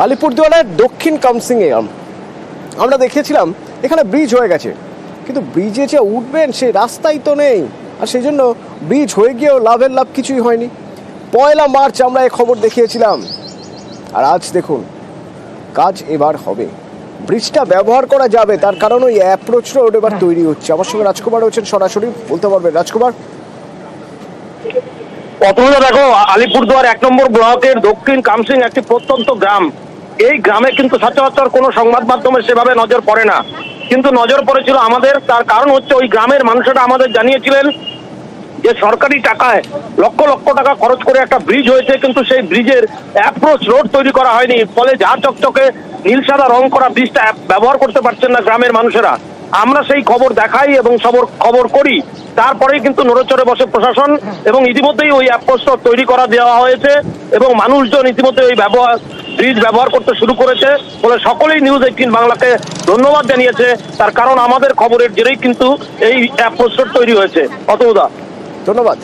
আলিপুরদুয়ারের দক্ষিণ কামসিংয়ে আমরা দেখেছিলাম এখানে ব্রিজ হয়ে গেছে, কিন্তু ব্রিজে যে উঠবেন সেই রাস্তাই তো নেই, আর সেই জন্য ব্রিজ হয়ে গিয়েও লাভের লাভ কিছুই হয়নি। 1 মার্চ আমরা এই খবর দেখিয়েছিলাম, আর আজ দেখুন কাজ এবার হবে, ব্রিজটা ব্যবহার করা যাবে, তার কারণ ওই অ্যাপ্রোচ রোড এবার তৈরি হচ্ছে। আমার সঙ্গে রাজকুমার রয়েছেন, সরাসরি বলতে পারবেন রাজকুমার। প্রথমে দেখো, আলিপুরদুয়ার 1 নম্বর ব্লকের দক্ষিণ কামসিং একটি প্রত্যন্ত গ্রাম। এই গ্রামে কিন্তু সচরাচর কোনো সংবাদ মাধ্যমে সেভাবে নজর পড়ে না, কিন্তু নজর পড়েছিল আমাদের। তার কারণ হচ্ছে ওই গ্রামের মানুষেরা আমাদের জানিয়েছিলেন যে সরকারি টাকায় লক্ষ লক্ষ টাকা খরচ করে একটা ব্রিজ হয়েছে, কিন্তু সেই ব্রিজের অ্যাপ্রোচ রোড তৈরি করা হয়নি, ফলে যা চকচকে নীল সাদা রং করা ব্রিজটা ব্যবহার করতে পারছেন না গ্রামের মানুষেরা। আমরা সেই খবর দেখাই এবং খবর করি, তারপরেই কিন্তু নড়েচড়ে বসে প্রশাসন এবং ইতিমধ্যেই ওই অ্যাপ্রোচ রোড তৈরি করা দেওয়া হয়েছে এবং মানুষজন ইতিমধ্যে ওই ব্রিজ ব্যবহার করতে শুরু করেছে, বলে সকলেই নিউজ 18 বাংলাকে ধন্যবাদ জানিয়েছে। তার কারণ আমাদের খবরের জেরেই কিন্তু এই অ্যাপ্রোচ রোড তৈরি হয়েছে। অতদা ধন্যবাদ।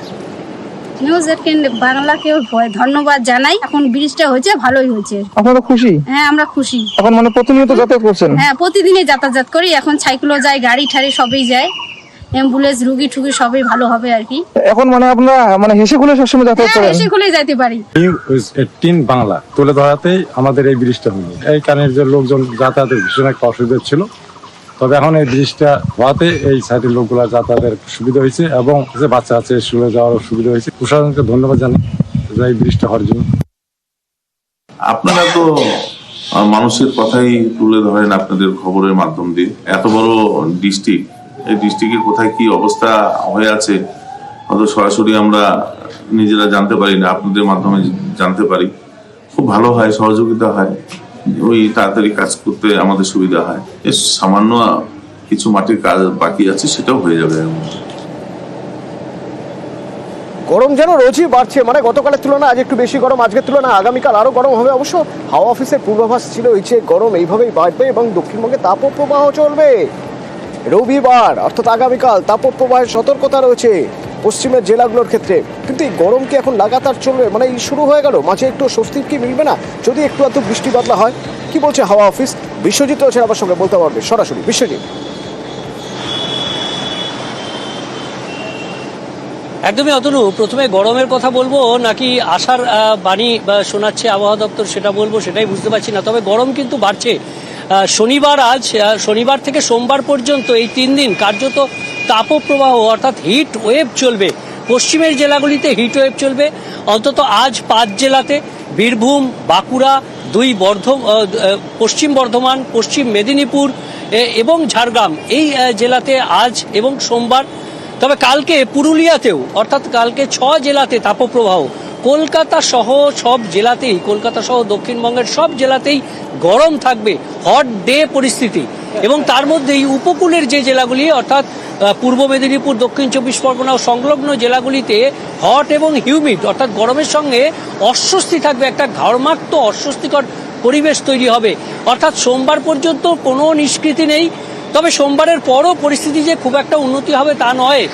নিউজ 18 বাংলাকেও ধন্যবাদ জানাই। এখন ব্রিজটা হয়েছে, ভালোই হয়েছে। আপনারা খুশি? হ্যাঁ, আমরা খুশি। এখন মানে প্রতিনিয়ত যাতায়াত করছেন? হ্যাঁ, প্রতিদিনই যাতায়াত করি। এখন সাইকেলও যায়, গাড়ি ঠাড়ি সবই যায়, অ্যাম্বুলেন্স রুগী ঠুগি সবই ভালো হবে আর কি। এখন মানে আপনারা মানে হেসে খুলে সবসময় যাতায়াত হ্যাঁ, করেন? হেসে খুলে যাইতে পারি। নিউজ 18 বাংলা তুলে ধরাতেই আমাদের এই ব্রিজটা হলো। এই কারণে যে লোকজন যাতায়াতের ভীষণ একটা অসুবিধা ছিল, তবে এখন এই ব্রিজটা হওয়াতে এই সাইডের লোকগুলা যাতায়াতের সুবিধা হয়েছে এবং যে বাচ্চা আছে স্কুলে যাওয়ার সুবিধা হয়েছে। প্রশাসনকে ধন্যবাদ জানাই এই ব্রিজটা হওয়ার জন্য। আপনারা তো মানুষের কথাই তুলে ধরেন আপনাদের খবরের মাধ্যম দিয়ে। এত বড় ডিস্ট্রিক্ট, এই ডিস্ট্রিক্টের কোথায় কি অবস্থা হয়ে আছে হয়তো সরাসরি আমরা নিজেরা জানতে পারি না, আপনাদের মাধ্যমে জানতে পারি। খুব ভালো হয়, সহযোগিতা হয়, ওই তাড়াতাড়ি কাজ করতে আমাদের সুবিধা হয়। এর সামান্য কিছু মাটির কাজ বাকি আছে, সেটাও হয়ে যাবে। গরম যেন রোজই বাড়ছে, মানে গতকালের তুলনায় আজ একটু বেশি গরম, আজকের তুলনায় আগামীকাল আরো গরম হবে। অবশ্য হাওয়া অফিসের পূর্বাভাস ছিল হয়েছে গরম এইভাবেই বাড়বে এবং দক্ষিণবঙ্গে তাপপ্রবাহ চলবে। রবিবার অর্থাৎ আগামীকাল তাপপ্রবাহের সতর্কতা রয়েছে পশ্চিমের জেলাগুলোর ক্ষেত্রে। কিন্তু এই গরম কি এখন লাগাতার চলবে? মানে এই শুরু হয়ে গেল, মাঝে একটু স্বস্তির কি মিলবে না যদি একটু এত বৃষ্টি বাদলা হয়? কি বলছে হাওয়া অফিস? বিশ্বজিৎ রয়েছে আমার সঙ্গে, বলতে পারবে সরাসরি। বিশ্বজিৎ। একদমই অতনু, প্রথমে গরমের কথা বলবো নাকি আশার বাণী শোনাচ্ছে আবহাওয়া দপ্তর সেটা বলবো, সেটাই বুঝতে পারছি না। তবে গরম কিন্তু বাড়ছে। শনিবার থেকে সোমবার পর্যন্ত এই 3 দিন কার্যত তাপপ্রবাহ অর্থাৎ হিট ওয়েভ চলবে। পশ্চিমের জেলাগুলিতে হিট ওয়েভ চলবে। অন্তত আজ 5 জেলাতে, বীরভূম, বাঁকুড়া, পশ্চিম বর্ধমান, পশ্চিম মেদিনীপুর এবং ঝাড়গ্রাম, এই জেলাতে আজ এবং সোমবার। তবে কালকে পুরুলিয়াতেও অর্থাৎ কালকে 6 জেলাতে তাপপ্রবাহ। কলকাতা সহ সব জেলাতেই, কলকাতা সহ দক্ষিণবঙ্গের সব জেলাতেই গরম থাকবে, হট ডে পরিস্থিতি। এবং তার মধ্যেই উপকূলের যে জেলাগুলি অর্থাৎ পূর্ব মেদিনীপুর, দক্ষিণ 24 পরগনা ও সংলগ্ন জেলাগুলিতে হট এবং হিউমিড অর্থাৎ গরমের সঙ্গে অস্বস্তি থাকবে, একটা ঘর্মাক্ত অস্বস্তিকর পরিবেশ তৈরি হবে। অর্থাৎ সোমবার পর্যন্ত কোনো নিষ্কৃতি নেই। তবে সোমবারের পরও পরিস্থিতি যে খুব একটা উন্নতি হবে তা নয়।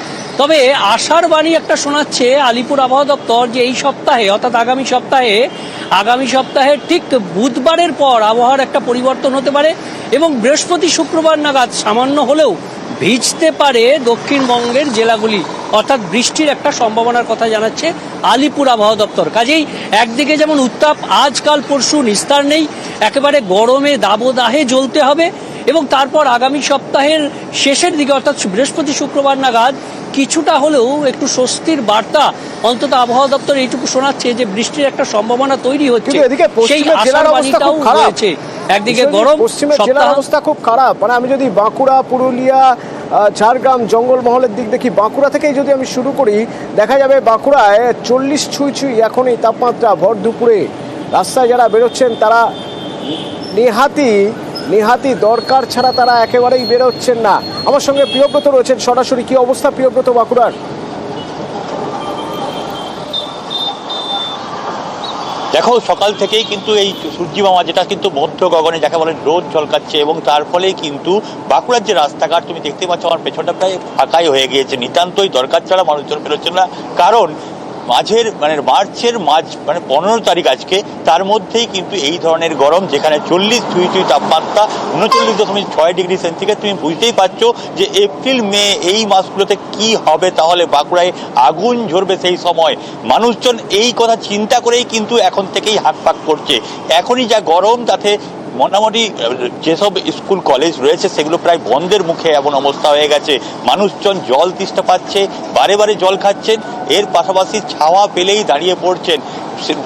তবে আশার বাণী একটা শোনাচ্ছে আলিপুর আবহাওয়া দপ্তর যে এই সপ্তাহে অর্থাৎ আগামী সপ্তাহে ঠিক বুধবারের পর আবহাওয়ার একটা পরিবর্তন হতে পারে এবং বৃহস্পতি শুক্রবার নাগাদ সামান্য হলেও ভিজতে পারে দক্ষিণবঙ্গের জেলাগুলি, অর্থাৎ বৃষ্টির একটা সম্ভাবনার কথা জানাচ্ছে আলিপুর আবহাওয়া দপ্তর। কাজেই একদিকে যেমন উত্তাপ আজকাল পরশু নিস্তার নেই, একেবারে গরমে দাবদাহে জ্বলতে হবে এবং তারপর আগামী সপ্তাহের শেষের দিকে অর্থাৎ বৃহস্পতি শুক্রবার নাগাদ কিছুটা হলেও একটু স্বস্তির বার্তা অন্তত আবহাওয়া দপ্তর এইটুকু শোনাচ্ছে যে বৃষ্টির একটা সম্ভাবনা তৈরি হচ্ছে। সেই আশার বাণীটাও রয়েছে। একদিকে গরম, পশ্চিমের জেলার অবস্থা খুব খারাপ। মানে আমি যদি বাঁকুড়া, পুরুলিয়া, ঝাড়গ্রাম, জঙ্গলমহলের দিক দেখি, বাঁকুড়া থেকেই যদি আমি শুরু করি, দেখা যাবে বাঁকুড়ায় 40 ছুঁই এখনই তাপমাত্রা। ভর দুপুরে রাস্তায় যারা বেরোচ্ছেন তারা নেহাতি দরকার ছাড়া তারা একেবারেই বেরোচ্ছেন না। আমার সঙ্গে প্রিয়ব্রত রয়েছেন সরাসরি। কি অবস্থা প্রিয়ব্রত বাঁকুড়ার? দেখো, সকাল থেকেই কিন্তু এই সূর্যিমামা যেটা কিন্তু মধ্য গগনে যাকে বলে রোদ ঝলকাচ্ছে এবং তার ফলেই কিন্তু বাঁকুড়ার যে রাস্তাঘাট তুমি দেখতে পাচ্ছ আমার পেছনটা প্রায় ফাঁকাই হয়ে গিয়েছে। নিতান্তই দরকার ছাড়া মানুষজন বেরোচ্ছেন না, কারণ মার্চের মাঝ 15 তারিখ আজকে, তার মধ্যেই কিন্তু এই ধরনের গরম, যেখানে 40 ছুঁই তাপমাত্রা, 39.6 ডিগ্রি সেন্টিগ্রেড। তুমি বুঝতেই পারছো যে এপ্রিল মে এই মাসগুলোতে কি হবে, তাহলে বাঁকুড়ায় আগুন ঝরবে সেই সময়। মানুষজন এই কথা চিন্তা করেই কিন্তু এখন থেকেই হাত পাক করছে। এখনই যা গরম, তাতে মোটামুটি যেসব স্কুল কলেজ রয়েছে সেগুলো প্রায় বন্ধের মুখে এমন অবস্থা হয়ে গেছে। মানুষজন জল তেষ্টা পাচ্ছে, বারে বারে জল খাচ্ছেন, এর পাশাপাশি ছাওয়া পেলেই দাঁড়িয়ে পড়ছেন,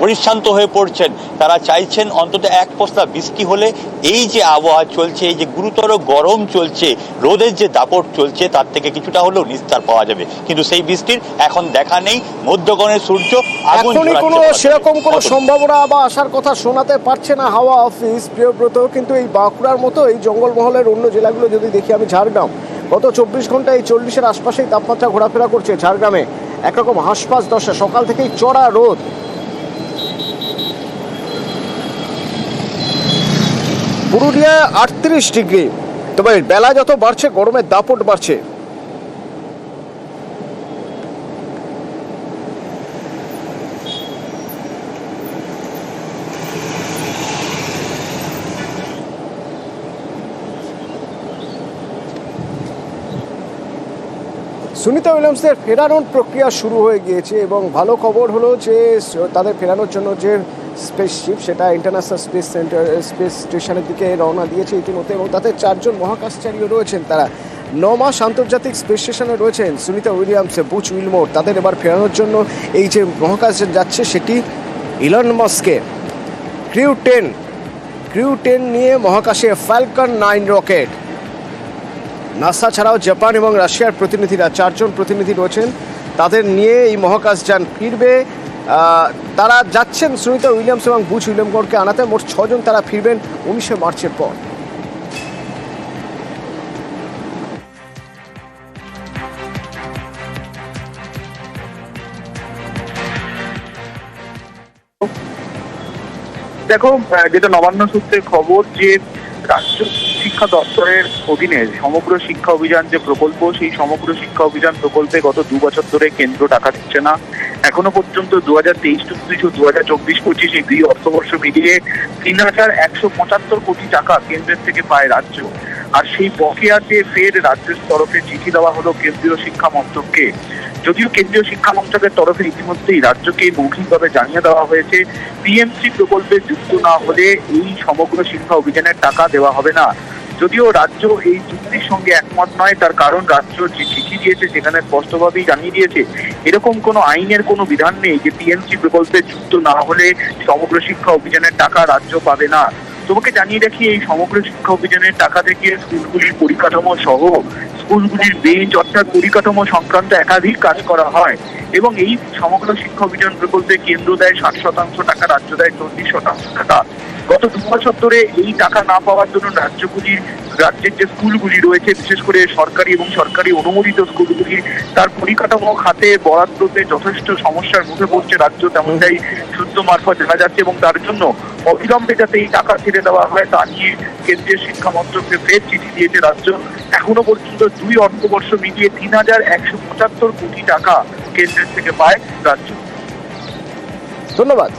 পরিশ্রান্ত হয়ে পড়ছেন। তারা চাইছেন অন্তত এক পশলা বৃষ্টি হলে এই যে আবহাওয়া চলছে, এই যে গুরুতর গরম চলছে, রোদের যে দাপট চলছে, তার থেকে কিছুটা হলেও নিস্তার পাওয়া যাবে। কিন্তু সেই বৃষ্টির এখন দেখা নেই। মধ্যগণের সূর্য আগুন এখনই কোনো ঝরাচ্ছে। সেরকম কোনো সম্ভাবনা বা আসার কথা শোনাতে পারছে না হাওয়া অফিস, প্রিয়ব্রত। কিন্তু এই বাঁকুড়ার মতো এই জঙ্গলমহলের অন্য জেলাগুলো যদি দেখি, আমি ঝাড়গ্রাম, গত 24 ঘন্টায় এই 40-এর আশপাশেই তাপমাত্রা ঘোরাফেরা করছে ঝাড়গ্রামে। একরকম হাঁসফাঁস দশা, সকাল থেকেই চড়া রোদ। পুরুলিয়া 38 ডিগ্রি। তবে বেলা যত বাড়ছে গরমের দাপট বাড়ছে। সুনিতা উইলিয়ামসের ফেরানোর প্রক্রিয়া শুরু হয়ে গিয়েছে এবং ভালো খবর হলো যে তাদের ফেরানোর জন্য যে স্পেসশিপ, সেটা ইন্টারন্যাশনাল স্পেস স্টেশনের দিকে রওনা দিয়েছে ইতিমধ্যে, এবং তাতে 4 জন মহাকাশচারীও রয়েছেন। তারা 9 মাস আন্তর্জাতিক স্পেস স্টেশনে রয়েছেন। সুনিতা উইলিয়ামস, বুচ উইলমোর, তাদের এবার ফেরানোর জন্য এই যে মহাকাশে যাচ্ছে সেটি ইলন মাস্কের ক্রিউ 10 নিয়ে মহাকাশে ফ্যালকন 9 রকেট। নাসা ছাড়াও জাপান এবং রাশিয়ার প্রতিনিধিরা, 4 জন প্রতিনিধি রয়েছেন, তাদের নিয়ে এই মহাকাশযান ফিরবে। তারা যাচ্ছেন সুনিতা উইলিয়ামস এবং বুচ উইলিয়ামকে আনাতে। মোট 6 জন তারা ফিরবেন 19 মার্চের পর। দেখো, যেটা নবান্ন সূত্রের খবর, যে রাজ্য শিক্ষা দপ্তরের অধীনে সমগ্র শিক্ষা অভিযান যে প্রকল্প, সেই সমগ্র শিক্ষা অভিযান প্রকল্পে গত 2 বছর ধরে কেন্দ্র টাকা দিচ্ছে না। এখনো পর্যন্ত 2023-24 ও 2024-25 এই 2 অর্থবর্ষ মিলিয়ে 3,175 কোটি টাকা কেন্দ্রের থেকে পায় রাজ্য। আর সেই বকেয়াতে ফের রাজ্যের তরফে চিঠি দেওয়া হলো কেন্দ্রীয় শিক্ষা মন্ত্রককে। যদিও কেন্দ্রীয় শিক্ষা মন্ত্রকের তরফে ইতিমধ্যেই রাজ্যকে মৌখিকভাবে জানিয়ে দেওয়া হয়েছে, পিএমসি প্রকল্পে যুক্ত না হলে এই সমগ্র শিক্ষা অভিযানের টাকা দেওয়া হবে না। যদিও রাজ্য এই চুক্তির সঙ্গে একমত নয়, তার কারণ রাজ্য যে চিঠি দিয়েছে সেখানে স্পষ্টভাবেই জানিয়ে দিয়েছে এরকম কোনো আইনের কোনো বিধান নেই যে পিএমসি প্রকল্পে যুক্ত না হলে সমগ্র শিক্ষা অভিযানের টাকা রাজ্য পাবে না। তোমাকে জানিয়ে রাখি, এই সমগ্র শিক্ষা অভিযানের টাকা থেকে স্কুলগুলির পরিকাঠামো সহ স্কুলগুলির বেঞ্চ অর্থাৎ পরিকাঠামো সংক্রান্ত একাধিক কাজ করা হয়, এবং এই সমগ্র শিক্ষা অভিযান প্রকল্পে কেন্দ্র দেয় 60% টাকা, রাজ্য দেয় 40% টাকা। গত 2 বছর ধরে এই টাকা না পাওয়ার জন্য রাজ্যের যে স্কুলগুলি রয়েছে, বিশেষ করে সরকারি এবং সরকারি অনুমোদিত স্কুলগুলি, তার পরিকাঠামো খাতে বরাদ্দতে যথেষ্ট সমস্যার মুখে পড়ছে রাজ্য, তেমনটাই সূত্র মারফত জানা যাচ্ছে। এবং তার জন্য অবিলম্বে যাতে এই টাকা ছেড়ে দেওয়া হয় তা নিয়ে কেন্দ্রীয় শিক্ষা মন্ত্রককে ফের চিঠি দিয়েছে রাজ্য। এখনো পর্যন্ত 2 অর্থবর্ষ মিলিয়ে 3,175 কোটি টাকা কেন্দ্রের থেকে পায় রাজ্য। ধন্যবাদ।